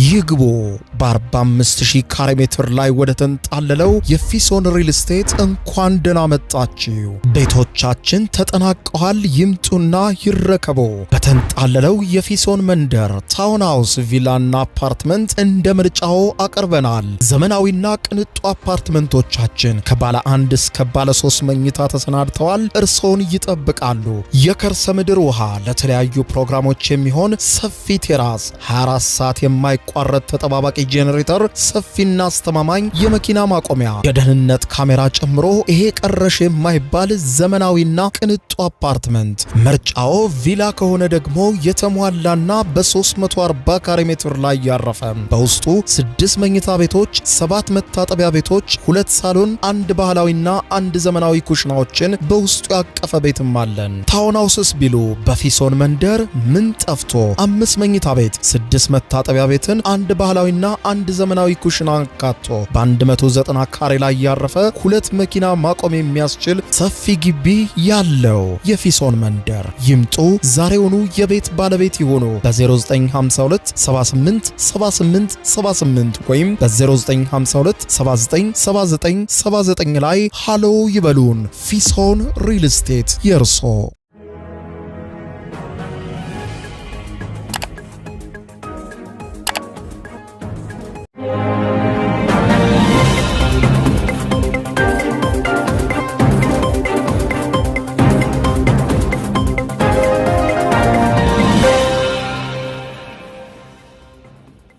ይግቡ በ45000 ካሬ ሜትር ላይ ወደ ተንጣለለው የፊሶን ሪል ስቴት እንኳን ደህና መጣችሁ። ቤቶቻችን ተጠናቀዋል። ይምጡና ይረከቡ። በተንጣለለው የፊሶን መንደር ታውን ሃውስ፣ ቪላና አፓርትመንት እንደ ምርጫው አቀርበናል። ዘመናዊና ቅንጡ አፓርትመንቶቻችን ከባለ 1 እስከ ባለ 3 መኝታ ተሰናድተዋል። እርሶን ይጠብቃሉ። የከርሰ ምድር ውሃ፣ ለተለያዩ ፕሮግራሞች የሚሆን ሰፊ ቴራስ፣ 24 ሰዓት የማይቋረጥ ተጠባባቂ ጄኔሬተር፣ ሰፊና አስተማማኝ የመኪና ማቆሚያ፣ የደህንነት ካሜራ ጨምሮ ይሄ ቀረሽ የማይባል ዘመናዊና ቅንጡ አፓርትመንት። ምርጫው ቪላ ከሆነ ደግሞ የተሟላና በ340 ካሬ ሜትር ላይ ያረፈ በውስጡ 6 መኝታ ቤቶች፣ 7 መታጠቢያ ቤቶች፣ 2 ሳሎን፣ 1 ባህላዊና 1 ዘመናዊ ኩሽናዎችን በውስጡ ያቀፈ ቤትም አለን። ታውን ሃውስስ ቢሉ በፊሶን መንደር ምን ጠፍቶ 5 መኝታ ቤት፣ 6 መታጠቢያ ቤትን፣ 1 ባህላዊና 1 ዘመናዊ ኩሽና አካቶ በ190 ካሬ ላይ ያረፈ 2 መኪና ማቆም የሚያስችል ሰፊ ግቢ ያለው የፊሶን መንደር። ይምጡ፣ ዛሬውኑ የቤት ባለቤት ይሆኑ። በ0952 78 78 78 ወይም በ0952 79 79 79 ላይ ሃሎ ይበሉን። ፊሶን ሪል ስቴት የርሶ።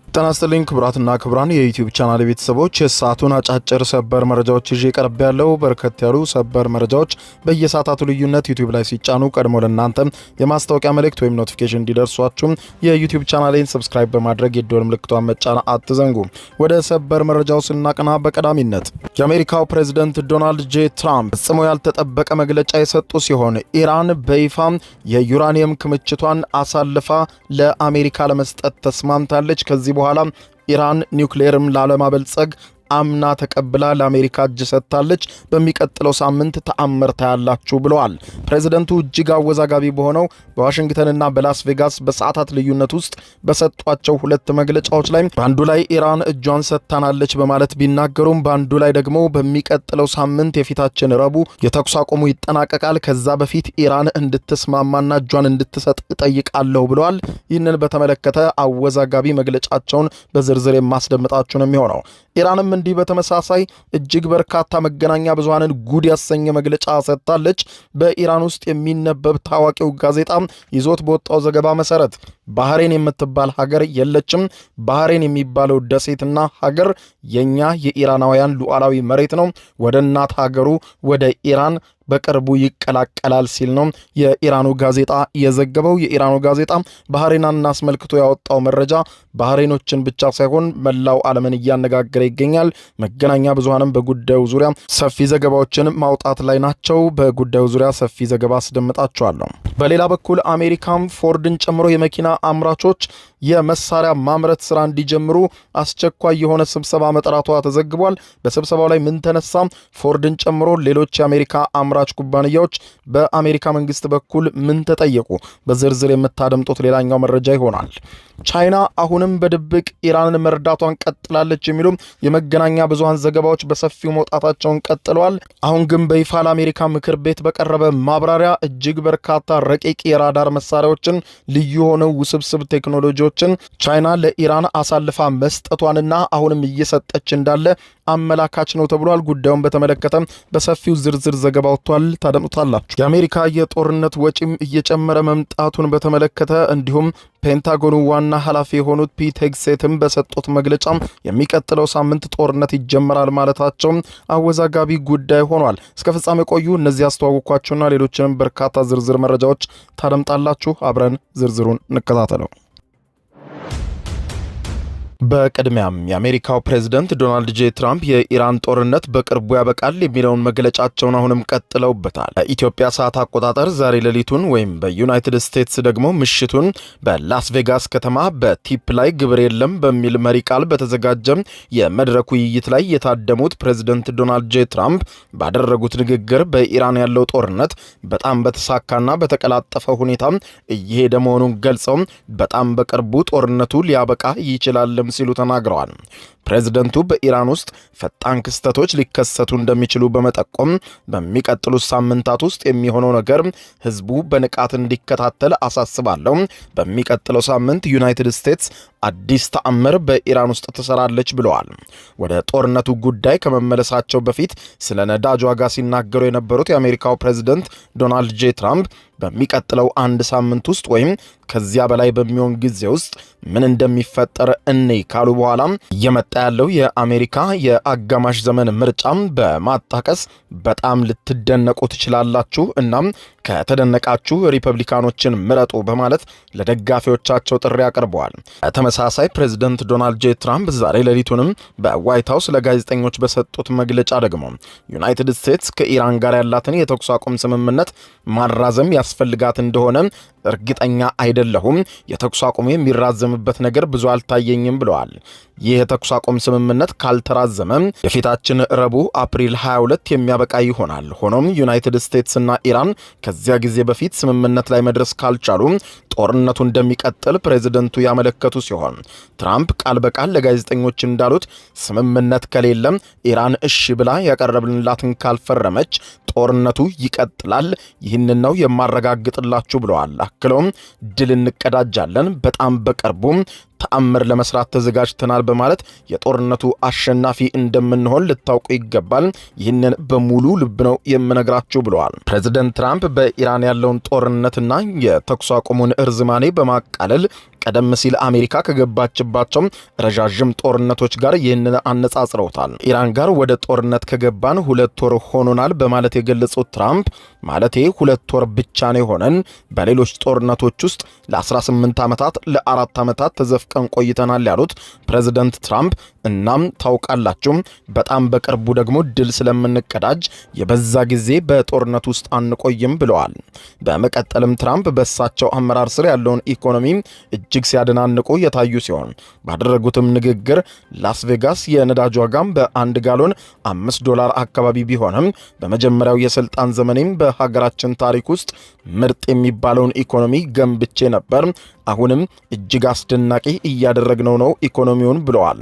ጤና ይስጥልኝ ክቡራትና ክቡራን የዩቲዩብ ቻናል ቤተሰቦች፣ የሰዓቱን አጫጭር ሰበር መረጃዎች ይዤ ቀርብ ያለው። በርከት ያሉ ሰበር መረጃዎች በየሰዓታቱ ልዩነት ዩቲዩብ ላይ ሲጫኑ ቀድሞ ለእናንተ የማስታወቂያ መልእክት ወይም ኖቲፊኬሽን እንዲደርሷችሁ የዩቲዩብ ቻናሌን ሰብስክራይብ በማድረግ የደወል ምልክቷን መጫን አትዘንጉ። ወደ ሰበር መረጃው ስናቀና በቀዳሚነት የአሜሪካው ፕሬዝዳንት ዶናልድ ጄ ትራምፕ ፈጽሞ ያልተጠበቀ መግለጫ የሰጡ ሲሆን ኢራን በይፋ የዩራኒየም ክምችቷን አሳልፋ ለአሜሪካ ለመስጠት ተስማምታለች። ከዚህ በኋላ ኢራን ኒውክሌርም ላለማበልጸግ አምና ተቀብላ ለአሜሪካ እጅ ሰጥታለች። በሚቀጥለው ሳምንት ተአምር ታያላችሁ ብለዋል። ፕሬዝዳንቱ እጅግ አወዛጋቢ በሆነው በዋሽንግተንና በላስ ቬጋስ በሰዓታት ልዩነት ውስጥ በሰጧቸው 2 መግለጫዎች ላይ በአንዱ ላይ ኢራን እጇን ሰጥታናለች በማለት ቢናገሩም በአንዱ ላይ ደግሞ በሚቀጥለው ሳምንት የፊታችን ረቡዕ የተኩስ አቁሙ ይጠናቀቃል፣ ከዛ በፊት ኢራን እንድትስማማና እጇን እንድትሰጥ እጠይቃለሁ ብለዋል። ይህንን በተመለከተ አወዛጋቢ መግለጫቸውን በዝርዝር የማስደምጣችሁ ነው የሚሆነው። ኢራንም እንዲህ በተመሳሳይ እጅግ በርካታ መገናኛ ብዙሃንን ጉድ ያሰኘ መግለጫ ሰጥታለች። በኢራን ውስጥ የሚነበብ ታዋቂው ጋዜጣ ይዞት በወጣው ዘገባ መሰረት ባህሬን የምትባል ሀገር የለችም፣ ባህሬን የሚባለው ደሴትና ሀገር የኛ የኢራናውያን ሉዓላዊ መሬት ነው፣ ወደ እናት ሀገሩ ወደ ኢራን በቅርቡ ይቀላቀላል ሲል ነው የኢራኑ ጋዜጣ የዘገበው። የኢራኑ ጋዜጣ ባህሬንን አስመልክቶ ያወጣው መረጃ ባህሬኖችን ብቻ ሳይሆን መላው ዓለምን እያነጋገረ ይገኛል። መገናኛ ብዙሃንም በጉዳዩ ዙሪያ ሰፊ ዘገባዎችን ማውጣት ላይ ናቸው። በጉዳዩ ዙሪያ ሰፊ ዘገባ አስደምጣቸዋለሁ። በሌላ በኩል አሜሪካም ፎርድን ጨምሮ የመኪና አምራቾች የመሳሪያ ማምረት ስራ እንዲጀምሩ አስቸኳይ የሆነ ስብሰባ መጥራቷ ተዘግቧል። በስብሰባው ላይ ምን ተነሳ? ፎርድን ጨምሮ ሌሎች የአሜሪካ አምራች ኩባንያዎች በአሜሪካ መንግስት በኩል ምን ተጠየቁ? በዝርዝር የምታደምጡት ሌላኛው መረጃ ይሆናል። ቻይና አሁንም በድብቅ ኢራንን መርዳቷን ቀጥላለች የሚሉ የመገናኛ ብዙሃን ዘገባዎች በሰፊው መውጣታቸውን ቀጥለዋል። አሁን ግን በይፋ ለአሜሪካ ምክር ቤት በቀረበ ማብራሪያ እጅግ በርካታ ረቂቅ የራዳር መሳሪያዎችን፣ ልዩ ሆነው ውስብስብ ቴክኖሎጂዎችን ቻይና ለኢራን አሳልፋ መስጠቷንና አሁንም እየሰጠች እንዳለ አመላካች ነው ተብሏል። ጉዳዩን በተመለከተ በሰፊው ዝርዝር ዘገባ ወጥቷል፣ ታደምጡታላችሁ። የአሜሪካ የጦርነት ወጪም እየጨመረ መምጣቱን በተመለከተ እንዲሁም ፔንታጎኑ ዋና ኃላፊ የሆኑት ፒት ሄግሴትም በሰጡት መግለጫ የሚቀጥለው ሳምንት ጦርነት ይጀመራል ማለታቸው አወዛጋቢ ጉዳይ ሆኗል። እስከ ፍጻሜ ቆዩ። እነዚህ ያስተዋወቅኳችሁና ሌሎችንም በርካታ ዝርዝር መረጃዎች ታደምጣላችሁ። አብረን ዝርዝሩን እንከታተለው። በቅድሚያም የአሜሪካው ፕሬዝዳንት ዶናልድ ጄ ትራምፕ የኢራን ጦርነት በቅርቡ ያበቃል የሚለውን መግለጫቸውን አሁንም ቀጥለውበታል። በኢትዮጵያ ሰዓት አቆጣጠር ዛሬ ሌሊቱን ወይም በዩናይትድ ስቴትስ ደግሞ ምሽቱን በላስ ቬጋስ ከተማ በቲፕ ላይ ግብር የለም በሚል መሪ ቃል በተዘጋጀ የመድረክ ውይይት ላይ የታደሙት ፕሬዝዳንት ዶናልድ ጄ ትራምፕ ባደረጉት ንግግር በኢራን ያለው ጦርነት በጣም በተሳካና በተቀላጠፈ ሁኔታ እየሄደ መሆኑን ገልጸው በጣም በቅርቡ ጦርነቱ ሊያበቃ ይችላል አይደለም ሲሉ ተናግረዋል። ፕሬዝደንቱ በኢራን ውስጥ ፈጣን ክስተቶች ሊከሰቱ እንደሚችሉ በመጠቆም በሚቀጥሉት ሳምንታት ውስጥ የሚሆነው ነገር ህዝቡ በንቃት እንዲከታተል አሳስባለሁ። በሚቀጥለው ሳምንት ዩናይትድ ስቴትስ አዲስ ተአምር በኢራን ውስጥ ትሰራለች ብለዋል። ወደ ጦርነቱ ጉዳይ ከመመለሳቸው በፊት ስለ ነዳጅ ዋጋ ሲናገሩ የነበሩት የአሜሪካው ፕሬዝደንት ዶናልድ ጄ ትራምፕ በሚቀጥለው አንድ ሳምንት ውስጥ ወይም ከዚያ በላይ በሚሆን ጊዜ ውስጥ ምን እንደሚፈጠር እንይ ካሉ በኋላ እየመጣ ያለው የአሜሪካ የአጋማሽ ዘመን ምርጫም በማጣቀስ በጣም ልትደነቁ ትችላላችሁ፣ እናም ከተደነቃችሁ ሪፐብሊካኖችን ምረጡ በማለት ለደጋፊዎቻቸው ጥሪ አቅርበዋል። በተመሳሳይ ፕሬዝደንት ዶናልድ ጄ ትራምፕ ዛሬ ሌሊቱንም በዋይት ሃውስ ለጋዜጠኞች በሰጡት መግለጫ ደግሞ ዩናይትድ ስቴትስ ከኢራን ጋር ያላትን የተኩስ አቁም ስምምነት ማራዘም ያስፈልጋት እንደሆነ እርግጠኛ አይደለሁም። የተኩስ አቁም የሚራዘምበት ነገር ብዙ አልታየኝም ብለዋል። ይህ የተኩስ አቁም ስምምነት ካልተራዘመ የፊታችን ረቡዕ አፕሪል 22 የሚያበቃ ይሆናል። ሆኖም ዩናይትድ ስቴትስና ኢራን ከዚያ ጊዜ በፊት ስምምነት ላይ መድረስ ካልቻሉ ጦርነቱ እንደሚቀጥል ፕሬዝደንቱ ያመለከቱ ሲሆን ትራምፕ ቃል በቃል ለጋዜጠኞች እንዳሉት ስምምነት ከሌለም ኢራን እሺ ብላ ያቀረብንላትን ካልፈረመች ጦርነቱ ይቀጥላል። ይህንን ነው የማረጋግጥላችሁ ብለዋል። አክለውም ድል እንቀዳጃለን፣ በጣም በቅርቡ ተአምር ለመስራት ተዘጋጅተናል በማለት የጦርነቱ አሸናፊ እንደምንሆን ልታውቁ ይገባል። ይህንን በሙሉ ልብ ነው የምነግራችሁ ብለዋል። ፕሬዝደንት ትራምፕ በኢራን ያለውን ጦርነትና የተኩስ አቁሙን እርዝማኔ በማቃለል ቀደም ሲል አሜሪካ ከገባችባቸው ረዣዥም ጦርነቶች ጋር ይህንን አነጻጽረውታል። ኢራን ጋር ወደ ጦርነት ከገባን 2 ወር ሆኖናል በማለት የገለጹት ትራምፕ ማለቴ 2 ወር ብቻ ነው የሆነን፣ በሌሎች ጦርነቶች ውስጥ ለ18 ዓመታት ለ4 ዓመታት ተዘፍቀን ቆይተናል ያሉት ፕሬዝደንት ትራምፕ እናም ታውቃላችሁ በጣም በቅርቡ ደግሞ ድል ስለምንቀዳጅ የበዛ ጊዜ በጦርነት ውስጥ አንቆይም ብለዋል። በመቀጠልም ትራምፕ በእሳቸው አመራር ስር ያለውን ኢኮኖሚ እጅግ ሲያደናንቁ የታዩ ሲሆን ባደረጉትም ንግግር ላስ ቬጋስ የነዳጅ ዋጋም በ1 ጋሎን $5 አካባቢ ቢሆንም በመጀመሪያው የስልጣን ዘመኔም በሀገራችን ታሪክ ውስጥ ምርጥ የሚባለውን ኢኮኖሚ ገንብቼ ነበር፣ አሁንም እጅግ አስደናቂ እያደረግነው ነው ኢኮኖሚውን ብለዋል።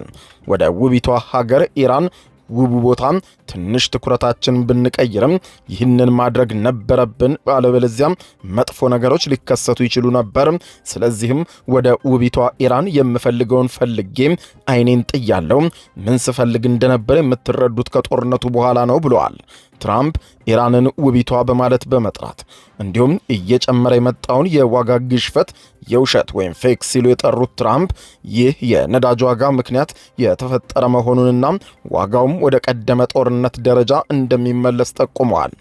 ወደ ውቢቷ ሀገር ኢራን ውቡ ቦታ ትንሽ ትኩረታችን ብንቀይርም ይህንን ማድረግ ነበረብን፣ አለበለዚያም መጥፎ ነገሮች ሊከሰቱ ይችሉ ነበር። ስለዚህም ወደ ውቢቷ ኢራን የምፈልገውን ፈልጌ አይኔን ጥያለሁ። ምን ስፈልግ እንደነበር የምትረዱት ከጦርነቱ በኋላ ነው ብለዋል። ትራምፕ ኢራንን ውቢቷ በማለት በመጥራት እንዲሁም እየጨመረ የመጣውን የዋጋ ግሽፈት የውሸት ወይም ፌክ ሲሉ የጠሩት ትራምፕ ይህ የነዳጅ ዋጋ ምክንያት የተፈጠረ መሆኑንና ዋጋውም ወደ ቀደመ ጦርነት ደረጃ እንደሚመለስ ጠቁመዋል።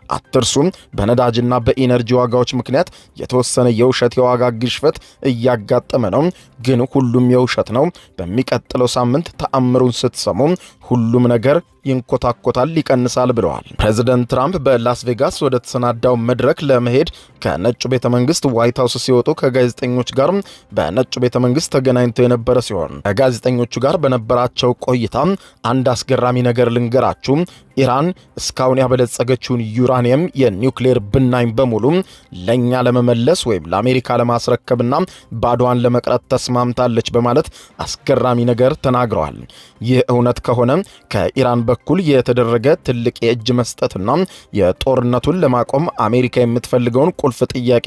አትርሱም፣ በነዳጅና በኢነርጂ ዋጋዎች ምክንያት የተወሰነ የውሸት የዋጋ ግሽፈት እያጋጠመ ነው፣ ግን ሁሉም የውሸት ነው። በሚቀጥለው ሳምንት ተአምሩን ስትሰሙ ሁሉም ነገር ይንኮታኮታል፣ ይቀንሳል ብለዋል። ፕሬዝደንት ትራምፕ በላስ ቬጋስ ወደ ተሰናዳው መድረክ ለመሄድ ከነጩ ቤተ መንግስት ዋይት ሃውስ ሲወጡ ከጋዜጠኞች ጋር በነጩ ቤተ መንግስት ተገናኝተው የነበረ ሲሆን ከጋዜጠኞቹ ጋር በነበራቸው ቆይታ አንድ አስገራሚ ነገር ልንገራችሁ፣ ኢራን እስካሁን ያበለጸገችውን ዩራኒየም የኒውክሌር ብናኝ በሙሉ ለኛ ለመመለስ ወይም ለአሜሪካ ለማስረከብና ባዷን ለመቅረት ተስማምታለች በማለት አስገራሚ ነገር ተናግረዋል። ይህ እውነት ከሆነ ከኢራን በኩል የተደረገ ትልቅ የእጅ መስጠትና የጦርነቱን ለማቆም አሜሪካ የምትፈልገውን ቁልፍ ጥያቄ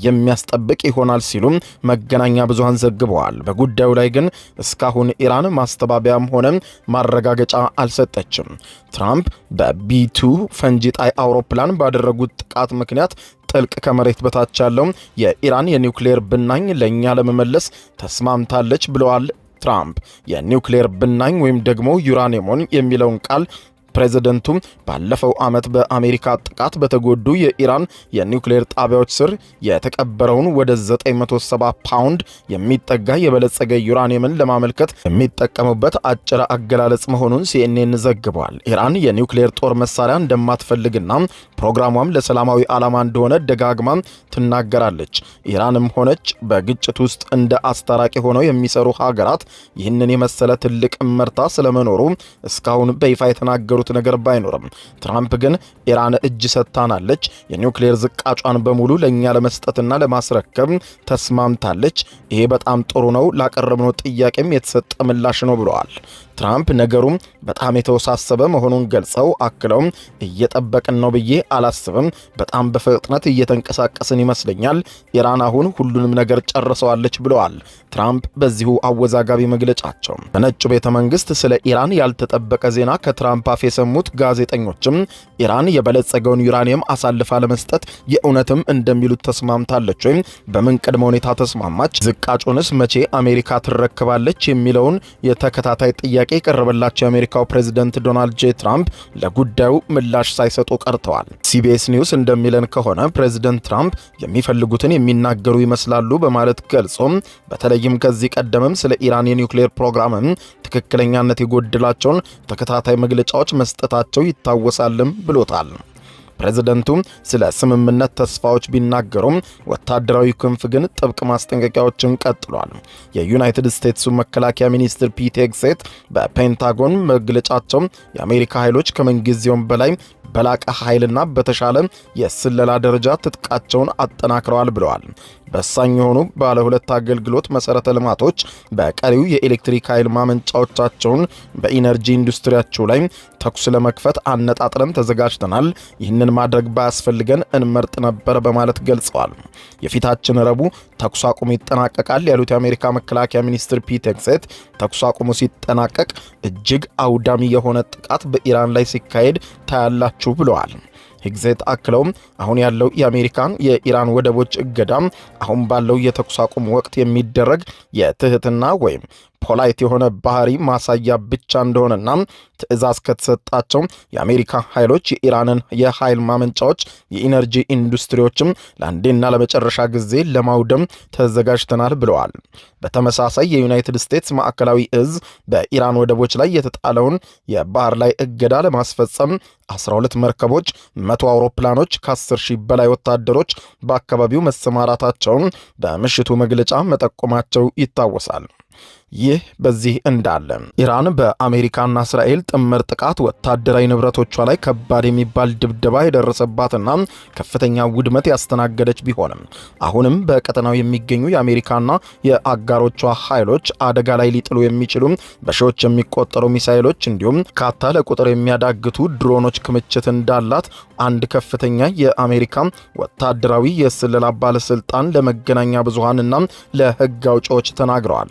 የሚያስጠብቅ ይሆናል ሲሉ መገናኛ ብዙሃን ዘግበዋል። በጉዳዩ ላይ ግን እስካሁን ኢራን ማስተባበያም ሆነ ማረጋገጫ አልሰጠችም። ትራምፕ በቢ2 ፈንጂ ጣይ አውሮፕላን ባደረጉት ጥቃት ምክንያት ጥልቅ ከመሬት በታች ያለው የኢራን የኒውክሌር ብናኝ ለኛ ለመመለስ ተስማምታለች ብለዋል። ትራምፕ የኒውክሌር ብናኝ ወይም ደግሞ ዩራኒየም የሚለውን ቃል ፕሬዝደንቱ ባለፈው ዓመት በአሜሪካ ጥቃት በተጎዱ የኢራን የኒውክሌር ጣቢያዎች ስር የተቀበረውን ወደ 970 ፓውንድ የሚጠጋ የበለጸገ ዩራኒየምን ለማመልከት የሚጠቀሙበት አጭር አገላለጽ መሆኑን ሲኤንኤን ዘግቧል። ኢራን የኒውክሌር ጦር መሳሪያ እንደማትፈልግና ፕሮግራሟም ለሰላማዊ ዓላማ እንደሆነ ደጋግማ ትናገራለች። ኢራንም ሆነች በግጭት ውስጥ እንደ አስታራቂ ሆነው የሚሰሩ ሀገራት ይህንን የመሰለ ትልቅ እመርታ ስለመኖሩ እስካሁን በይፋ የተናገሩት ያሉት ነገር ባይኖርም ትራምፕ ግን ኢራን እጅ ሰጥታናለች፣ የኒውክሌር ዝቃጯን በሙሉ ለኛ ለመስጠትና ለማስረከብ ተስማምታለች። ይሄ በጣም ጥሩ ነው፣ ላቀረብነው ጥያቄም የተሰጠ ምላሽ ነው ብለዋል። ትራምፕ ነገሩም በጣም የተወሳሰበ መሆኑን ገልጸው አክለውም እየጠበቅን ነው ብዬ አላስብም፣ በጣም በፍጥነት እየተንቀሳቀስን ይመስለኛል፣ ኢራን አሁን ሁሉንም ነገር ጨርሰዋለች ብለዋል ትራምፕ በዚሁ አወዛጋቢ መግለጫቸው። በነጩ ቤተ መንግስት ስለ ኢራን ያልተጠበቀ ዜና ከትራምፕ አፍ የሰሙት ጋዜጠኞችም ኢራን የበለጸገውን ዩራኒየም አሳልፋ ለመስጠት የእውነትም እንደሚሉት ተስማምታለች ወይም በምን ቅድመ ሁኔታ ተስማማች? ዝቃጩንስ መቼ አሜሪካ ትረክባለች? የሚለውን የተከታታይ ጥያቄ የቀረበላቸው የአሜሪካው ፕሬዝዳንት ዶናልድ ጄ ትራምፕ ለጉዳዩ ምላሽ ሳይሰጡ ቀርተዋል። ሲቢኤስ ኒውስ እንደሚለን ከሆነ ፕሬዝዳንት ትራምፕ የሚፈልጉትን የሚናገሩ ይመስላሉ በማለት ገልጾም በተለይም ከዚህ ቀደምም ስለ ኢራን የኒውክሌር ፕሮግራምም ትክክለኛነት የጎደላቸውን ተከታታይ መግለጫዎች መስጠታቸው ይታወሳልም ብሎታል። ፕሬዝዳንቱ ስለ ስምምነት ተስፋዎች ቢናገሩም ወታደራዊ ክንፍ ግን ጥብቅ ማስጠንቀቂያዎችን ቀጥሏል። የዩናይትድ ስቴትሱ መከላከያ ሚኒስትር ፒት ሄግሴት በፔንታጎን መግለጫቸው የአሜሪካ ኃይሎች ከምንጊዜውም በላይ በላቀ ኃይልና በተሻለ የስለላ ደረጃ ትጥቃቸውን አጠናክረዋል ብለዋል። በሳኝ የሆኑ ባለ ሁለት አገልግሎት መሰረተ ልማቶች በቀሪው የኤሌክትሪክ ኃይል ማመንጫዎቻቸውን በኢነርጂ ኢንዱስትሪያቸው ላይ ተኩስ ለመክፈት አነጣጥረን ተዘጋጅተናል። ይህንን ማድረግ ባያስፈልገን እንመርጥ ነበር በማለት ገልጸዋል። የፊታችን ረቡዕ ተኩስ አቁሙ ይጠናቀቃል ያሉት የአሜሪካ መከላከያ ሚኒስትር ፒት ሄግሴት ተኩስ አቁሙ ሲጠናቀቅ እጅግ አውዳሚ የሆነ ጥቃት በኢራን ላይ ሲካሄድ ታያላችሁ ብለዋል። ሄግሴት አክለውም አሁን ያለው የአሜሪካን የኢራን ወደቦች እገዳም አሁን ባለው የተኩስ አቁም ወቅት የሚደረግ የትህትና ወይም ፖላይት የሆነ ባህሪ ማሳያ ብቻ እንደሆነና ትዕዛዝ ከተሰጣቸው የአሜሪካ ኃይሎች የኢራንን የኃይል ማመንጫዎች፣ የኢነርጂ ኢንዱስትሪዎችም ለአንዴና ለመጨረሻ ጊዜ ለማውደም ተዘጋጅተናል ብለዋል። በተመሳሳይ የዩናይትድ ስቴትስ ማዕከላዊ እዝ በኢራን ወደቦች ላይ የተጣለውን የባህር ላይ እገዳ ለማስፈጸም 12 መርከቦች፣ 100 አውሮፕላኖች፣ ከ10 ሺህ በላይ ወታደሮች በአካባቢው መሰማራታቸውን በምሽቱ መግለጫ መጠቆማቸው ይታወሳል። ይህ በዚህ እንዳለ ኢራን በአሜሪካና እስራኤል ጥምር ጥቃት ወታደራዊ ንብረቶቿ ላይ ከባድ የሚባል ድብደባ የደረሰባትና ከፍተኛ ውድመት ያስተናገደች ቢሆንም አሁንም በቀጠናው የሚገኙ የአሜሪካና የአጋሮቿ ኃይሎች አደጋ ላይ ሊጥሉ የሚችሉ በሺዎች የሚቆጠሩ ሚሳኤሎች እንዲሁም ካታ ለቁጥር የሚያዳግቱ ድሮኖች ክምችት እንዳላት አንድ ከፍተኛ የአሜሪካ ወታደራዊ የስለላ ባለስልጣን ለመገናኛ ብዙሃንና ለሕግ አውጪዎች ተናግረዋል።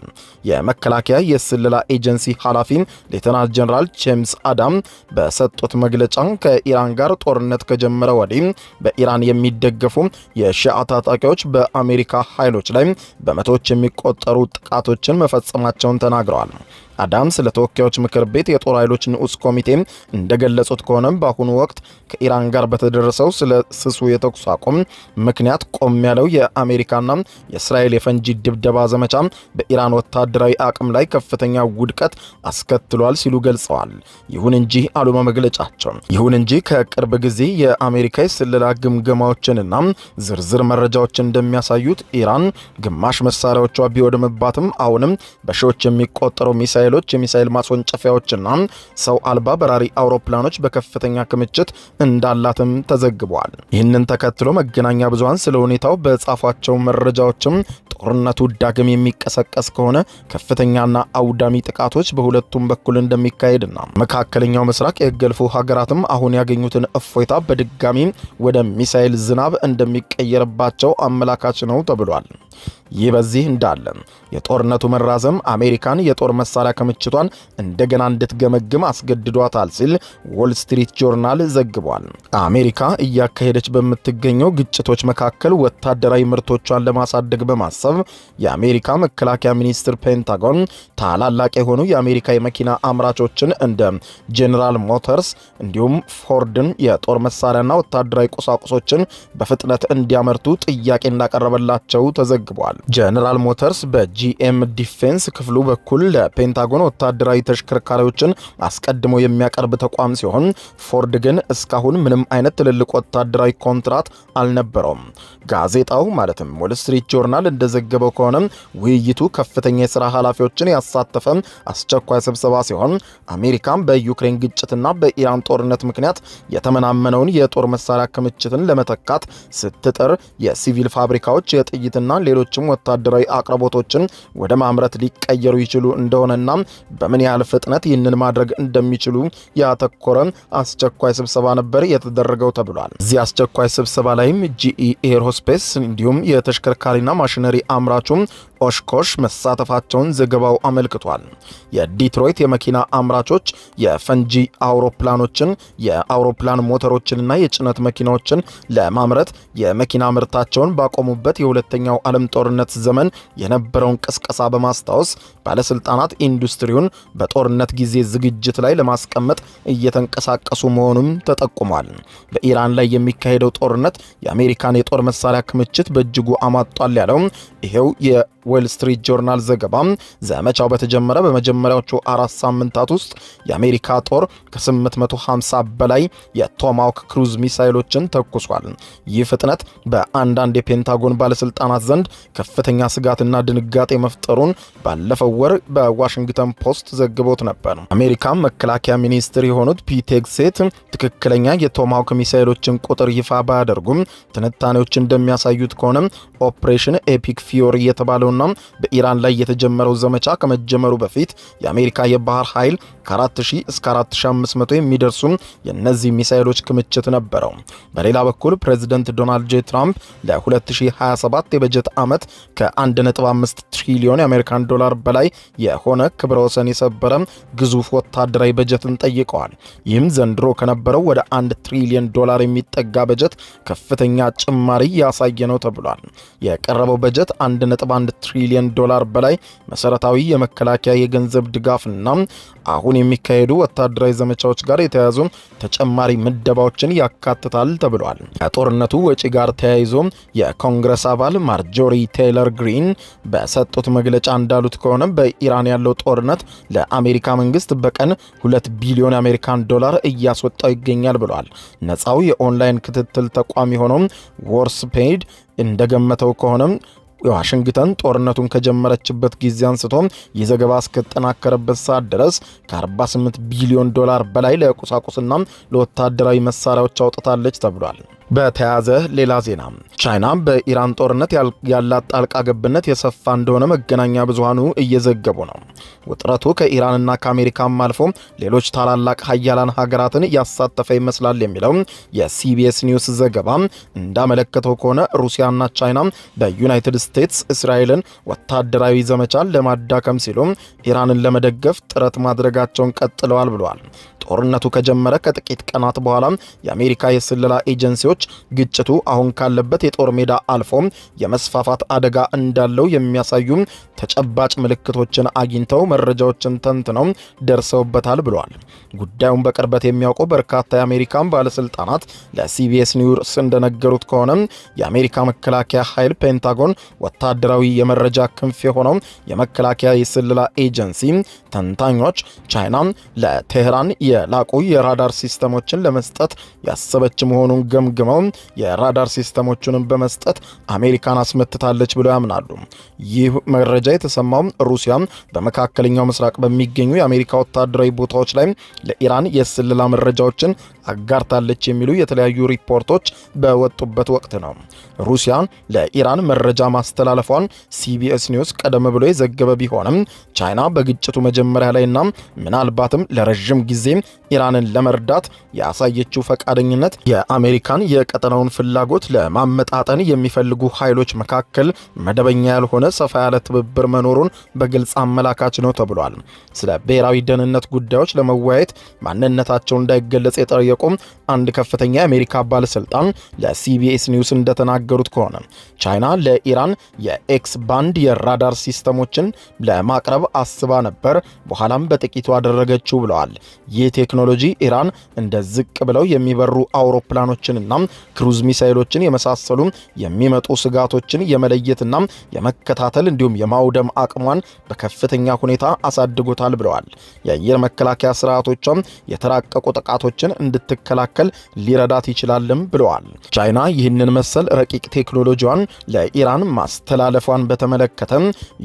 የመከላከያ የስለላ ኤጀንሲ ኃላፊ ሌተናንት ጀነራል ጄምስ አዳም በሰጡት መግለጫ ከኢራን ጋር ጦርነት ከጀመረ ወዲህ በኢራን የሚደገፉ የሺዓ ታጣቂዎች በአሜሪካ ኃይሎች ላይ በመቶዎች የሚቆጠሩ ጥቃቶችን መፈጸማቸውን ተናግረዋል። አዳም ስለ ተወካዮች ምክር ቤት የጦር ኃይሎች ንዑስ ኮሚቴ እንደገለጹት ከሆነ በአሁኑ ወቅት ከኢራን ጋር በተደረሰው ስለ ስሱ የተኩስ አቁም ምክንያት ቆም ያለው የአሜሪካና የእስራኤል የፈንጂ ድብደባ ዘመቻ በኢራን ወታደራዊ አቅም ላይ ከፍተኛ ውድቀት አስከትሏል ሲሉ ገልጸዋል። ይሁን እንጂ ከቅርብ ጊዜ የአሜሪካ የስለላ ግምገማዎችንና ዝርዝር መረጃዎች እንደሚያሳዩት ኢራን ግማሽ መሳሪያዎቿ ቢወድምባትም አሁንም በሺዎች የሚቆጠሩ የሚሳኤል ማስወንጨፊያዎችና ሰው አልባ በራሪ አውሮፕላኖች በከፍተኛ ክምችት እንዳላትም ተዘግቧል። ይህንን ተከትሎ መገናኛ ብዙሃን ስለ ሁኔታው በጻፏቸው መረጃዎችም ጦርነቱ ዳግም የሚቀሰቀስ ከሆነ ከፍተኛና አውዳሚ ጥቃቶች በሁለቱም በኩል እንደሚካሄድና መካከለኛው ምስራቅ የገልፉ ሀገራትም አሁን ያገኙትን እፎይታ በድጋሚ ወደ ሚሳኤል ዝናብ እንደሚቀየርባቸው አመላካች ነው ተብሏል። ይህ በዚህ እንዳለ የጦርነቱ መራዘም አሜሪካን የጦር መሳሪያ ክምችቷን እንደገና እንድትገመግም አስገድዷታል ሲል ዎል ስትሪት ጆርናል ዘግቧል። አሜሪካ እያካሄደች በምትገኘው ግጭቶች መካከል ወታደራዊ ምርቶቿን ለማሳደግ በማሰብ የአሜሪካ መከላከያ ሚኒስቴር ፔንታጎን ታላላቅ የሆኑ የአሜሪካ የመኪና አምራቾችን እንደ ጄኔራል ሞተርስ እንዲሁም ፎርድን የጦር መሳሪያና ወታደራዊ ቁሳቁሶችን በፍጥነት እንዲያመርቱ ጥያቄ እንዳቀረበላቸው ተዘግቧል። ጄኔራል ሞተርስ በጂ በጂኤም ዲፌንስ ክፍሉ በኩል ለፔንታጎን ወታደራዊ ተሽከርካሪዎችን አስቀድሞ የሚያቀርብ ተቋም ሲሆን ፎርድ ግን እስካሁን ምንም አይነት ትልልቅ ወታደራዊ ኮንትራት አልነበረውም። ጋዜጣው ማለትም ዎል ስትሪት ጆርናል እንደዘገበው ከሆነ ውይይቱ ከፍተኛ የሥራ ኃላፊዎችን ያሳተፈ አስቸኳይ ስብሰባ ሲሆን አሜሪካም በዩክሬን ግጭትና በኢራን ጦርነት ምክንያት የተመናመነውን የጦር መሳሪያ ክምችትን ለመተካት ስትጥር የሲቪል ፋብሪካዎች የጥይትና ሌሎችም ወታደራዊ አቅርቦቶችን ወደ ማምረት ሊቀየሩ ይችሉ እንደሆነና በምን ያህል ፍጥነት ይህንን ማድረግ እንደሚችሉ ያተኮረ አስቸኳይ ስብሰባ ነበር የተደረገው ተብሏል። እዚህ አስቸኳይ ስብሰባ ላይም ጂኢ ኤሮስፔስ እንዲሁም የተሽከርካሪና ማሽነሪ አምራቹም ኦሽኮሽ መሳተፋቸውን ዘገባው አመልክቷል። የዲትሮይት የመኪና አምራቾች የፈንጂ አውሮፕላኖችን፣ የአውሮፕላን ሞተሮችንና የጭነት መኪናዎችን ለማምረት የመኪና ምርታቸውን ባቆሙበት የሁለተኛው ዓለም ጦርነት ዘመን የነበረውን ቅስቀሳ በማስታወስ ባለስልጣናት ኢንዱስትሪውን በጦርነት ጊዜ ዝግጅት ላይ ለማስቀመጥ እየተንቀሳቀሱ መሆኑን ተጠቁሟል። በኢራን ላይ የሚካሄደው ጦርነት የአሜሪካን የጦር መሳሪያ ክምችት በእጅጉ አሟጧል ያለው ይሄው ዎል ስትሪት ጆርናል ዘገባ ዘመቻው በተጀመረ በመጀመሪያዎቹ 4 ሳምንታት ውስጥ የአሜሪካ ጦር ከ850 በላይ የቶማሃውክ ክሩዝ ሚሳይሎችን ተኩሷል። ይህ ፍጥነት በአንዳንድ የፔንታጎን ባለስልጣናት ዘንድ ከፍተኛ ስጋትና ድንጋጤ መፍጠሩን ባለፈው ወር በዋሽንግተን ፖስት ዘግቦት ነበር። አሜሪካ መከላከያ ሚኒስትር የሆኑት ፒት ሄግሴት ትክክለኛ የቶማሃውክ ሚሳይሎችን ቁጥር ይፋ ባያደርጉም ትንታኔዎች እንደሚያሳዩት ከሆነ ኦፕሬሽን ኤፒክ ፊዮሪ የተባለው በኢራን ላይ የተጀመረው ዘመቻ ከመጀመሩ በፊት የአሜሪካ የባህር ኃይል ከ4000 እስከ 4500 የሚደርሱ የነዚህ ሚሳኤሎች ክምችት ነበረው። በሌላ በኩል ፕሬዚደንት ዶናልድ ጄ ትራምፕ ለ2027 የበጀት ዓመት ከ1.5 ትሪሊዮን የአሜሪካን ዶላር በላይ የሆነ ክብረ ወሰን የሰበረ ግዙፍ ወታደራዊ በጀትን ጠይቀዋል። ይህም ዘንድሮ ከነበረው ወደ 1 ትሪሊዮን ዶላር የሚጠጋ በጀት ከፍተኛ ጭማሪ ያሳየ ነው ተብሏል። የቀረበው በጀት 1.1 ትሪሊዮን ዶላር በላይ መሰረታዊ የመከላከያ የገንዘብ ድጋፍና አሁን የሚካሄዱ ወታደራዊ ዘመቻዎች ጋር የተያያዙ ተጨማሪ ምደባዎችን ያካትታል ተብሏል። ከጦርነቱ ወጪ ጋር ተያይዞ የኮንግረስ አባል ማርጆሪ ቴይለር ግሪን በሰጡት መግለጫ እንዳሉት ከሆነ በኢራን ያለው ጦርነት ለአሜሪካ መንግስት በቀን 2 ቢሊዮን የአሜሪካን ዶላር እያስወጣው ይገኛል ብሏል። ነፃው የኦንላይን ክትትል ተቋም የሆነው ዎርስፔድ እንደገመተው ከሆነ ዋሽንግተን ጦርነቱን ከጀመረችበት ጊዜ አንስቶ ይህ ዘገባ እስከተጠናከረበት ሰዓት ድረስ ከ48 ቢሊዮን ዶላር በላይ ለቁሳቁስና ለወታደራዊ መሳሪያዎች አውጥታለች ተብሏል። በተያያዘ ሌላ ዜና ቻይና በኢራን ጦርነት ያላት ጣልቃ ገብነት የሰፋ እንደሆነ መገናኛ ብዙሃኑ እየዘገቡ ነው። ውጥረቱ ከኢራንና ከአሜሪካም አልፎ ሌሎች ታላላቅ ሀያላን ሀገራትን ያሳተፈ ይመስላል የሚለው የሲቢኤስ ኒውስ ዘገባ እንዳመለከተው ከሆነ ሩሲያና ቻይና በዩናይትድ ስቴትስ እስራኤልን ወታደራዊ ዘመቻን ለማዳከም ሲሉ ኢራንን ለመደገፍ ጥረት ማድረጋቸውን ቀጥለዋል ብለዋል። ጦርነቱ ከጀመረ ከጥቂት ቀናት በኋላ የአሜሪካ የስለላ ኤጀንሲዎች ግጭቱ አሁን ካለበት የጦር ሜዳ አልፎ የመስፋፋት አደጋ እንዳለው የሚያሳዩ ተጨባጭ ምልክቶችን አግኝተው መረጃዎችን ተንትነው ደርሰውበታል ብለዋል። ጉዳዩን በቅርበት የሚያውቁ በርካታ የአሜሪካን ባለስልጣናት ለሲቢኤስ ኒውስ እንደነገሩት ከሆነ የአሜሪካ መከላከያ ኃይል ፔንታጎን ወታደራዊ የመረጃ ክንፍ የሆነው የመከላከያ የስለላ ኤጀንሲ ተንታኞች ቻይና ለቴህራን የላቁ የራዳር ሲስተሞችን ለመስጠት ያሰበች መሆኑን ገምግመው የራዳር ሲስተሞቹን በመስጠት አሜሪካን አስመትታለች ብለው ያምናሉ። ይህ መረጃ የተሰማው ሩሲያ በመካከለኛው ምስራቅ በሚገኙ የአሜሪካ ወታደራዊ ቦታዎች ላይ ለኢራን የስለላ መረጃዎችን አጋርታለች የሚሉ የተለያዩ ሪፖርቶች በወጡበት ወቅት ነው። ሩሲያ ለኢራን መረጃ ማስተላለፏን ሲቢኤስ ኒውስ ቀደም ብሎ የዘገበ ቢሆንም ቻይና በግጭቱ መጀመሪያ ላይና ምናልባትም ለረጅም ጊዜ ኢራንን ለመርዳት ያሳየችው ፈቃደኝነት የአሜሪካን የቀጠናውን ፍላጎት ለማመጣጠን የሚፈልጉ ኃይሎች መካከል መደበኛ ያልሆነ ሰፋ ያለ ትብብር መኖሩን በግልጽ አመላካች ነው ተብሏል። ስለ ብሔራዊ ደህንነት ጉዳዮች ለመወያየት ማንነታቸው እንዳይገለጽ የጠየቁ አንድ ከፍተኛ የአሜሪካ ባለስልጣን ለሲቢኤስ ኒውስ እንደተናገሩት ከሆነ ቻይና ለኢራን የኤክስ ባንድ የራዳር ሲስተሞችን ለማቅረብ አስባ ነበር፣ በኋላም በጥቂቱ አደረገችው ብለዋል። ይህ ቴክኖሎጂ ኢራን እንደ ዝቅ ብለው የሚበሩ አውሮፕላኖችንና ክሩዝ ሚሳኤሎችን የመሳሰሉ የሚመጡ ስጋቶችን የመለየትና የመከታተል እንዲሁም የማውደም አቅሟን በከፍተኛ ሁኔታ አሳድጎታል ብለዋል። የአየር መከላከያ ስርዓቶቿም የተራቀቁ ጥቃቶችን እንድትከላከል ሊረዳት ይችላልም ብለዋል። ቻይና ይህንን መሰል ረቂቅ ቴክኖሎጂዋን ለኢራን ማስተላለፏን በተመለከተ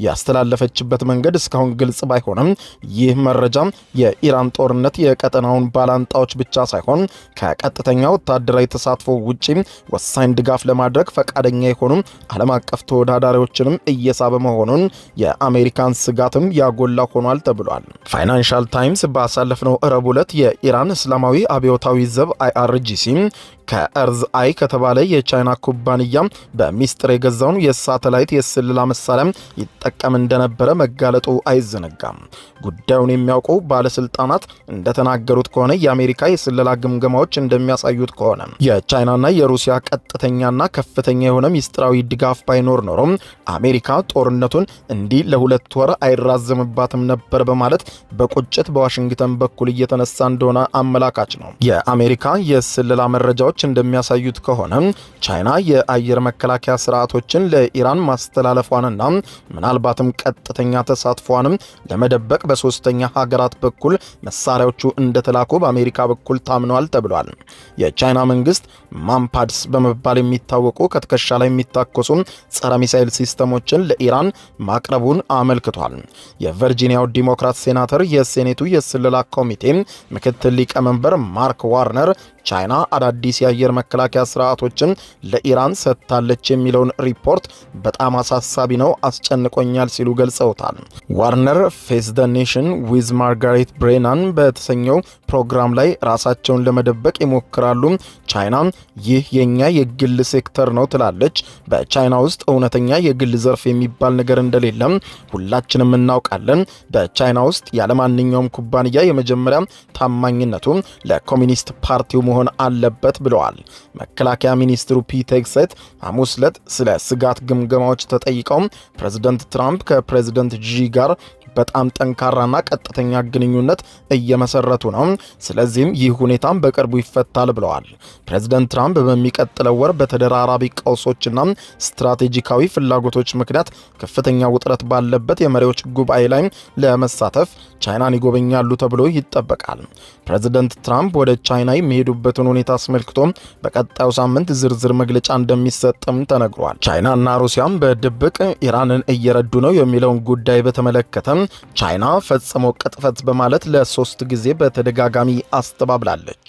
ያስተላለፈችበት መንገድ እስካሁን ግልጽ ባይሆንም ይህ መረጃ የኢራን ጦርነት የቀጠናውን ባላንጣዎች ብቻ ሳይሆን ከቀጥተኛ ወታደራዊ ተሳትፎ ውጪ ወሳኝ ድጋፍ ለማድረግ ፈቃደኛ የሆኑ ዓለም አቀፍ ተወዳዳሪዎችንም እየሳበ መሆኑን የአሜሪካን ስጋትም ያጎላ ሆኗል ተብሏል። ፋይናንሻል ታይምስ ባሳለፍነው ረቡዕ ዕለት የኢራን እስላማዊ አብዮታዊ ዘብ IRGC ከእርዝ አይ ከተባለ የቻይና ኩባንያ በሚስጥር የገዛውን የሳተላይት የስለላ መሳሪያ ይጠቀም እንደነበረ መጋለጡ አይዘነጋም። ጉዳዩን የሚያውቁ ባለስልጣናት እንደተናገሩት ከሆነ የአሜሪካ የስለላ ግምገማዎች እንደሚያሳዩት ከሆነ የቻይናና የሩሲያ ቀጥተኛና ከፍተኛ የሆነ ሚስጥራዊ ድጋፍ ባይኖር ኖሮ አሜሪካ ጦርነቱን እንዲህ ለ2 ወር አይራዘምባትም ነበር በማለት በቁጭት በዋሽንግተን በኩል እየተነሳ እንደሆነ አመላካች ነው። የአሜሪካ የስለላ መረጃዎች እንደሚያሳዩት ከሆነ ቻይና የአየር መከላከያ ስርዓቶችን ለኢራን ማስተላለፏንና ምናልባትም ቀጥተኛ ተሳትፏንም ለመደበቅ በሶስተኛ ሀገራት በኩል መሳሪያዎቹ እንደተላኩ በአሜሪካ በኩል ታምኗል ተብሏል። የቻይና መንግስት ማምፓድስ በመባል የሚታወቁ ከትከሻ ላይ የሚታኮሱ ጸረ ሚሳኤል ሲስተሞችን ለኢራን ማቅረቡን አመልክቷል። የቨርጂኒያው ዲሞክራት ሴናተር የሴኔቱ የስለላ ኮሚቴ ምክትል ሊቀመንበር ማርክ ዋርነር ቻይና አዳዲስ የአየር መከላከያ ስርዓቶችን ለኢራን ሰጥታለች የሚለውን ሪፖርት በጣም አሳሳቢ ነው፣ አስጨንቆኛል ሲሉ ገልጸውታል። ዋርነር ፌስ ደ ኔሽን ዊዝ ማርጋሬት ብሬናን በተሰኘው ፕሮግራም ላይ ራሳቸውን ለመደበቅ ይሞክራሉ። ቻይና ይህ የኛ የግል ሴክተር ነው ትላለች። በቻይና ውስጥ እውነተኛ የግል ዘርፍ የሚባል ነገር እንደሌለም ሁላችንም እናውቃለን። በቻይና ውስጥ ያለማንኛውም ኩባንያ የመጀመሪያ ታማኝነቱ ለኮሚኒስት ፓርቲው መሆን አለበት ብለዋል። መከላከያ ሚኒስትሩ ፒት ሄግሴት ሐሙስ ዕለት ስለ ስጋት ግምገማዎች ተጠይቀው ፕሬዝዳንት ትራምፕ ከፕሬዝዳንት ጂ ጋር በጣም ጠንካራና ቀጥተኛ ግንኙነት እየመሰረቱ ነው። ስለዚህም ይህ ሁኔታም በቅርቡ ይፈታል ብለዋል። ፕሬዝዳንት ትራምፕ በሚቀጥለው ወር በተደራራቢ ቀውሶችና ስትራቴጂካዊ ፍላጎቶች ምክንያት ከፍተኛ ውጥረት ባለበት የመሪዎች ጉባኤ ላይ ለመሳተፍ ቻይናን ይጎበኛሉ ተብሎ ይጠበቃል። ፕሬዝዳንት ትራምፕ ወደ ቻይና የሚሄዱበትን ሁኔታ አስመልክቶ በቀጣዩ ሳምንት ዝርዝር መግለጫ እንደሚሰጥም ተነግሯል። ቻይናና ሩሲያም በድብቅ ኢራንን እየረዱ ነው የሚለውን ጉዳይ በተመለከተ ቻይና ፈጽሞ ቅጥፈት በማለት ለ3 ጊዜ በተደጋጋሚ አስተባብላለች።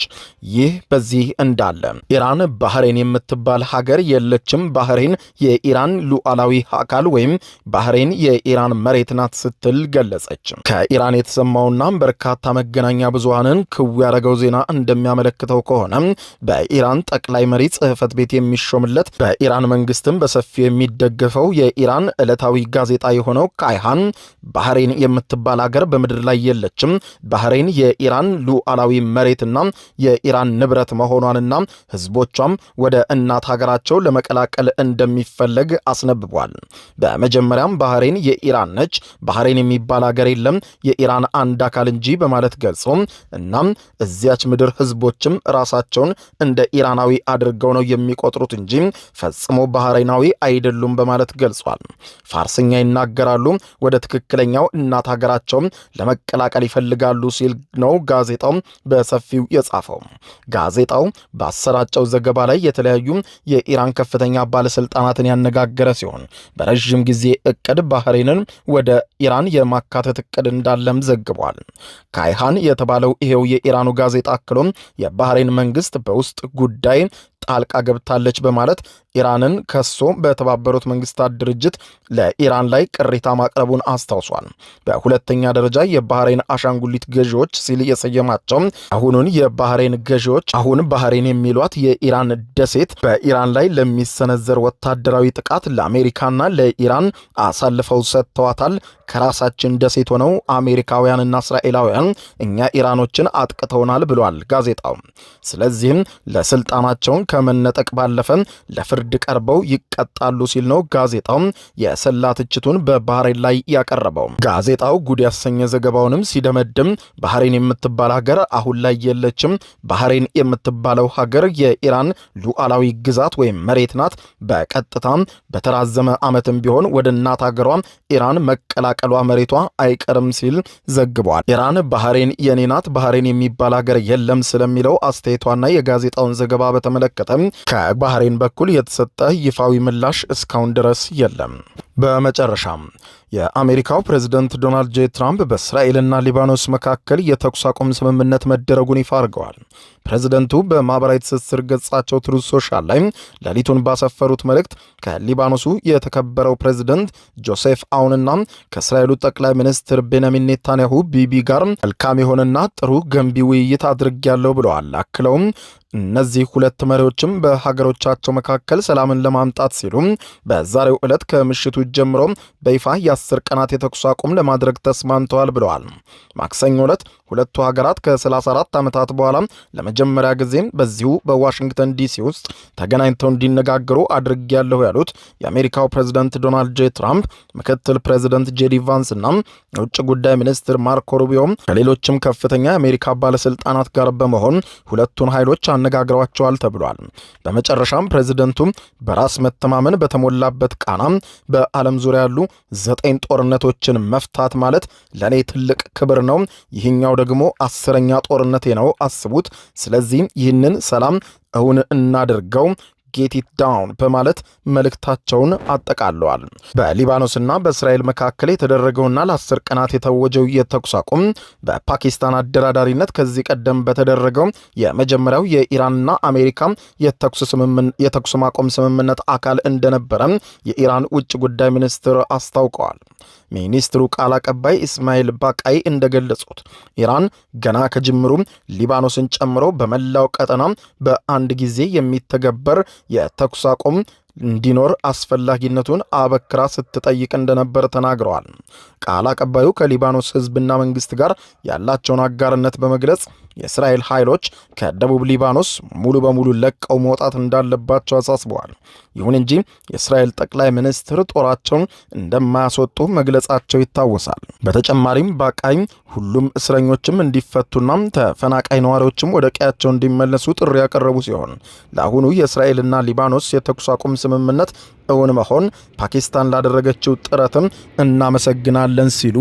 ይህ በዚህ እንዳለ ኢራን ባህሬን የምትባል ሀገር የለችም፣ ባህሬን የኢራን ሉዓላዊ አካል ወይም ባህሬን የኢራን መሬት ናት ስትል ገለጸች። ከኢራን የተሰማውና በርካታ መገናኛ ብዙሃንን ክው ያደረገው ዜና እንደሚያመለክተው ከሆነ በኢራን ጠቅላይ መሪ ጽሕፈት ቤት የሚሾምለት በኢራን መንግስትም በሰፊው የሚደገፈው የኢራን ዕለታዊ ጋዜጣ የሆነው ካይሃን ባህሬን የምትባል ሀገር በምድር ላይ የለችም፣ ባህሬን የኢራን ሉዓላዊ መሬትና የኢራን ንብረት መሆኗንና ህዝቦቿም ወደ እናት ሀገራቸው ለመቀላቀል እንደሚፈለግ አስነብቧል። በመጀመሪያም ባህሬን የኢራን ነች፣ ባህሬን የሚባል ሀገር የለም፣ የኢራን አንድ አካል እንጂ በማለት ገልጾ እናም እዚያች ምድር ህዝቦችም ራሳቸውን እንደ ኢራናዊ አድርገው ነው የሚቆጥሩት እንጂ ፈጽሞ ባህሬናዊ አይደሉም በማለት ገልጿል። ፋርስኛ ይናገራሉ፣ ወደ ትክክለኛው እናት ሀገራቸውም ለመቀላቀል ይፈልጋሉ ሲል ነው ጋዜጣው በሰፊው የጻፈው። ጋዜጣው ባሰራጨው ዘገባ ላይ የተለያዩ የኢራን ከፍተኛ ባለስልጣናትን ያነጋገረ ሲሆን በረዥም ጊዜ እቅድ ባህሬንን ወደ ኢራን የማካተት እቅድ እንዳለም ዘግቧል። ካይሃን የተባለው ይሄው የኢራኑ ጋዜጣ አክሎም የባህሬን መንግስት በውስጥ ጉዳይ ጣልቃ ገብታለች በማለት ኢራንን ከሶ በተባበሩት መንግስታት ድርጅት ለኢራን ላይ ቅሬታ ማቅረቡን አስታውሷል። በሁለተኛ ደረጃ የባህሬን አሻንጉሊት ገዢዎች ሲል የሰየማቸው አሁኑን የባህሬን ገዢዎች አሁን ባህሬን የሚሏት የኢራን ደሴት በኢራን ላይ ለሚሰነዘር ወታደራዊ ጥቃት ለአሜሪካና ለኢራን አሳልፈው ሰጥተዋታል። ከራሳችን ደሴት ሆነው አሜሪካውያንና እስራኤላውያን እኛ ኢራኖችን አጥቅተውናል ብሏል ጋዜጣው። ስለዚህም ለስልጣናቸውን ከመነጠቅ ባለፈ ለፍርድ ቀርበው ይቀጣሉ ሲል ነው ጋዜጣው የሰላ ትችቱን በባህሬን ላይ ያቀረበው። ጋዜጣው ጉድ ያሰኘ ዘገባውንም ሲደመድም ባህሬን የምትባል ሀገር አሁን ላይ የለችም። ባህሬን የምትባለው ሀገር የኢራን ሉዓላዊ ግዛት ወይም መሬት ናት። በቀጥታም በተራዘመ ዓመትም ቢሆን ወደ እናት ሀገሯ ኢራን መቀላቀሏ መሬቷ አይቀርም ሲል ዘግቧል። ኢራን ባህሬን የኔ ናት፣ ባህሬን የሚባል ሀገር የለም ስለሚለው አስተያየቷና የጋዜጣውን ዘገባ በተመለከተ ከባህሬን በኩል የተሰጠ ይፋዊ ምላሽ እስካሁን ድረስ የለም። በመጨረሻም የአሜሪካው ፕሬዝደንት ዶናልድ ጄ ትራምፕ በእስራኤልና ሊባኖስ መካከል የተኩስ አቁም ስምምነት መደረጉን ይፋ አድርገዋል። ፕሬዝደንቱ በማህበራዊ ትስስር ገጻቸው ትሩዝ ሶሻል ላይ ሌሊቱን ባሰፈሩት መልእክት ከሊባኖሱ የተከበረው ፕሬዝደንት ጆሴፍ አውንና ከእስራኤሉ ጠቅላይ ሚኒስትር ቤንያሚን ኔታንያሁ ቢቢ ጋር መልካም የሆነና ጥሩ ገንቢ ውይይት አድርጌያለሁ ብለዋል። አክለውም እነዚህ ሁለት መሪዎችም በሀገሮቻቸው መካከል ሰላምን ለማምጣት ሲሉ በዛሬው ዕለት ከምሽቱ ጀምሮ በይፋ የ10 ቀናት የተኩስ አቁም ለማድረግ ተስማምተዋል ብለዋል። ማክሰኞ ዕለት ሁለቱ ሀገራት ከ34 ዓመታት በኋላ ለመጀመሪያ ጊዜ በዚሁ በዋሽንግተን ዲሲ ውስጥ ተገናኝተው እንዲነጋገሩ አድርጌያለሁ ያሉት የአሜሪካው ፕሬዝደንት ዶናልድ ጄ ትራምፕ ምክትል ፕሬዝደንት ጄዲ ቫንስ እና የውጭ ጉዳይ ሚኒስትር ማርኮ ሩቢዮ ከሌሎችም ከፍተኛ የአሜሪካ ባለስልጣናት ጋር በመሆን ሁለቱን ኃይሎች አነጋግረዋቸዋል ተብሏል። በመጨረሻም ፕሬዝደንቱ በራስ መተማመን በተሞላበት ቃና በዓለም ዙሪያ ያሉ 9 ጦርነቶችን መፍታት ማለት ለኔ ትልቅ ክብር ነው። ይህኛው ደግሞ 10ኛ ጦርነቴ ነው። አስቡት። ስለዚህ ይህንን ሰላም እውን እናድርገው ጌት ኢት ዳውን በማለት መልእክታቸውን አጠቃለዋል። በሊባኖስና በእስራኤል መካከል የተደረገውና ለ10 ቀናት የተወጀው የተኩስ አቁም በፓኪስታን አደራዳሪነት ከዚህ ቀደም በተደረገው የመጀመሪያው የኢራንና አሜሪካ የተኩስ ማቆም ስምምነት አካል እንደነበረ የኢራን ውጭ ጉዳይ ሚኒስትር አስታውቀዋል። ሚኒስትሩ ቃል አቀባይ ኢስማኤል ባቃይ እንደገለጹት ኢራን ገና ከጅምሩ ሊባኖስን ጨምሮ በመላው ቀጠና በአንድ ጊዜ የሚተገበር የተኩስ አቁም እንዲኖር አስፈላጊነቱን አበክራ ስትጠይቅ እንደነበር ተናግረዋል። ቃል አቀባዩ ከሊባኖስ ሕዝብና መንግስት ጋር ያላቸውን አጋርነት በመግለጽ የእስራኤል ኃይሎች ከደቡብ ሊባኖስ ሙሉ በሙሉ ለቀው መውጣት እንዳለባቸው አሳስበዋል። ይሁን እንጂ የእስራኤል ጠቅላይ ሚኒስትር ጦራቸውን እንደማያስወጡ መግለጻቸው ይታወሳል። በተጨማሪም ባቃይ ሁሉም እስረኞችም እንዲፈቱና ተፈናቃይ ነዋሪዎችም ወደ ቀያቸው እንዲመለሱ ጥሪ ያቀረቡ ሲሆን ለአሁኑ የእስራኤልና ሊባኖስ የተኩስ አቁም ስምምነት እውን መሆን ፓኪስታን ላደረገችው ጥረትም እናመሰግናለን ሲሉ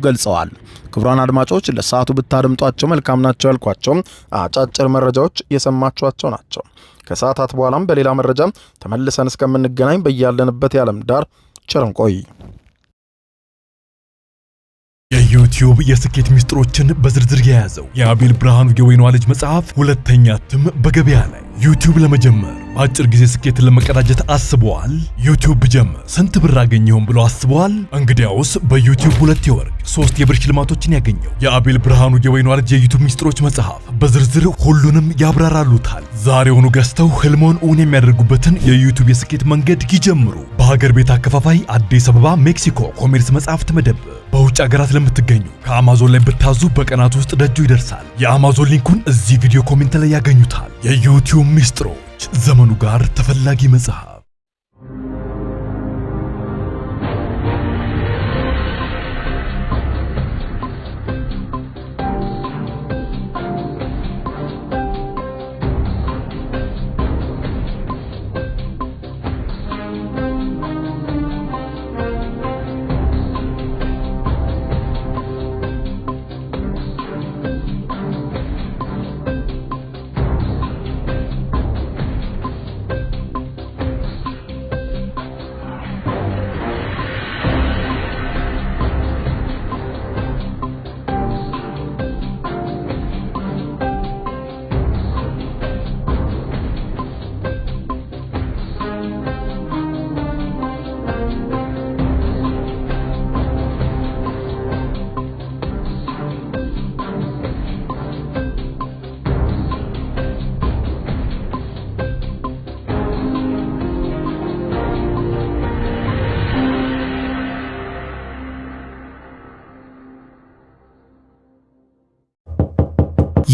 ገልጸዋል። ክቡራን አድማጮች ለሰዓቱ ብታደምጧቸው መልካም ናቸው ያልኳቸው አጫጭር መረጃዎች የሰማችኋቸው ናቸው። ከሰዓታት በኋላም በሌላ መረጃ ተመልሰን እስከምንገናኝ በያለንበት የዓለም ዳር ቸር እንቆይ። የዩቲዩብ የስኬት ሚስጥሮችን በዝርዝር የያዘው የአቤል ብርሃኑ የወይኗ ልጅ መጽሐፍ ሁለተኛ እትም በገበያ ላይ። ዩቲዩብ ለመጀመር በአጭር ጊዜ ስኬትን ለመቀዳጀት አስበዋል? ዩቲዩብ ብጀምር ስንት ብር አገኘሁም ብሎ አስበዋል? እንግዲያውስ በዩቲዩብ 2 የወርቅ 3 የብር ሽልማቶችን ያገኘው የአቤል ብርሃኑ የወይኗ ልጅ የዩቲዩብ ሚስጥሮች መጽሐፍ በዝርዝር ሁሉንም ያብራራሉታል። ዛሬውኑ ገዝተው ህልሞን እውን የሚያደርጉበትን የዩቲዩብ የስኬት መንገድ ይጀምሩ። በሀገር ቤት አከፋፋይ አዲስ አበባ ሜክሲኮ ኮሜርስ መጽሐፍት መደብር። በውጭ ሀገራት ለምትገኙ ከአማዞን ላይ ብታዙ በቀናት ውስጥ ደጁ ይደርሳል። የአማዞን ሊንኩን እዚህ ቪዲዮ ኮሜንት ላይ ያገኙታል። የዩቲዩብ ሚስጥሮች ዘመኑ ጋር ተፈላጊ መጽሐፍ።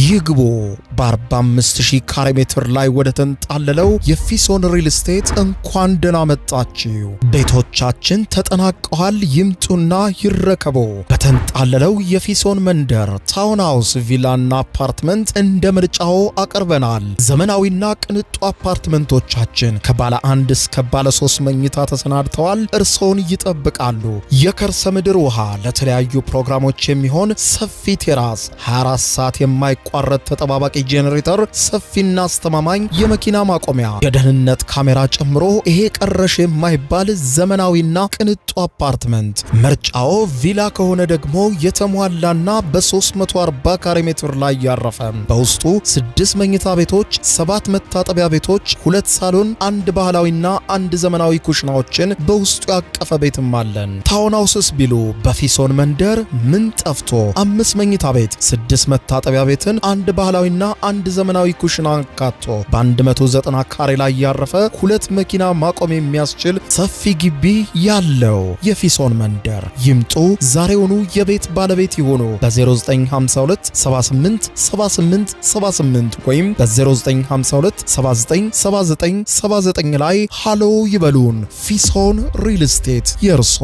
ይግቦ በ45000 ካሬ ሜትር ላይ ወደ ተንጣለለው የፊሶን ሪል ስቴት እንኳን ደህና መጣችሁ። ቤቶቻችን ተጠናቀዋል። ይምጡና ይረከቡ። በተንጣለለው የፊሶን መንደር ታውን ሃውስ፣ ቪላና አፓርትመንት እንደ ምርጫው አቅርበናል። ዘመናዊና ቅንጡ አፓርትመንቶቻችን ከባለ 1 እስከ ባለ 3 መኝታ ተሰናድተዋል። እርሶን ይጠብቃሉ። የከርሰ ምድር ውሃ፣ ለተለያዩ ፕሮግራሞች የሚሆን ሰፊ ቴራስ፣ 24 ሰዓት የማይቋረጥ ተጠባባቂ ጄኔሬተር፣ ሰፊና አስተማማኝ የመኪና ማቆሚያ፣ የደህንነት ካሜራ ጨምሮ ይሄ ቀረሽ የማይባል ዘመናዊና ቅንጡ አፓርትመንት። ምርጫው ቪላ ከሆነ ደግሞ የተሟላና በ340 ካሬ ሜትር ላይ ያረፈ በውስጡ 6 መኝታ ቤቶች፣ 7 መታጠቢያ ቤቶች፣ 2 ሳሎን፣ 1 ባህላዊና 1 ዘመናዊ ኩሽናዎችን በውስጡ ያቀፈ ቤትም አለን። ታውን ሃውስስ ቢሉ በፊሶን መንደር ምን ጠፍቶ 5 መኝታ ቤት፣ 6 መታጠቢያ ቤትን፣ 1 ባህላዊና 1 ዘመናዊ ኩሽና አካቶ በ190 ካሬ ላይ ያረፈ 2 መኪና ማቆም የሚያስችል ሰፊ ግቢ ያለው የፊሶን መንደር። ይምጡ፣ ዛሬውኑ የቤት ባለቤት ይሆኑ። በ0952 78 78 78 ወይም በ0952 79 79 79 ላይ ሃሎ ይበሉን። ፊሶን ሪል ስቴት የርሶ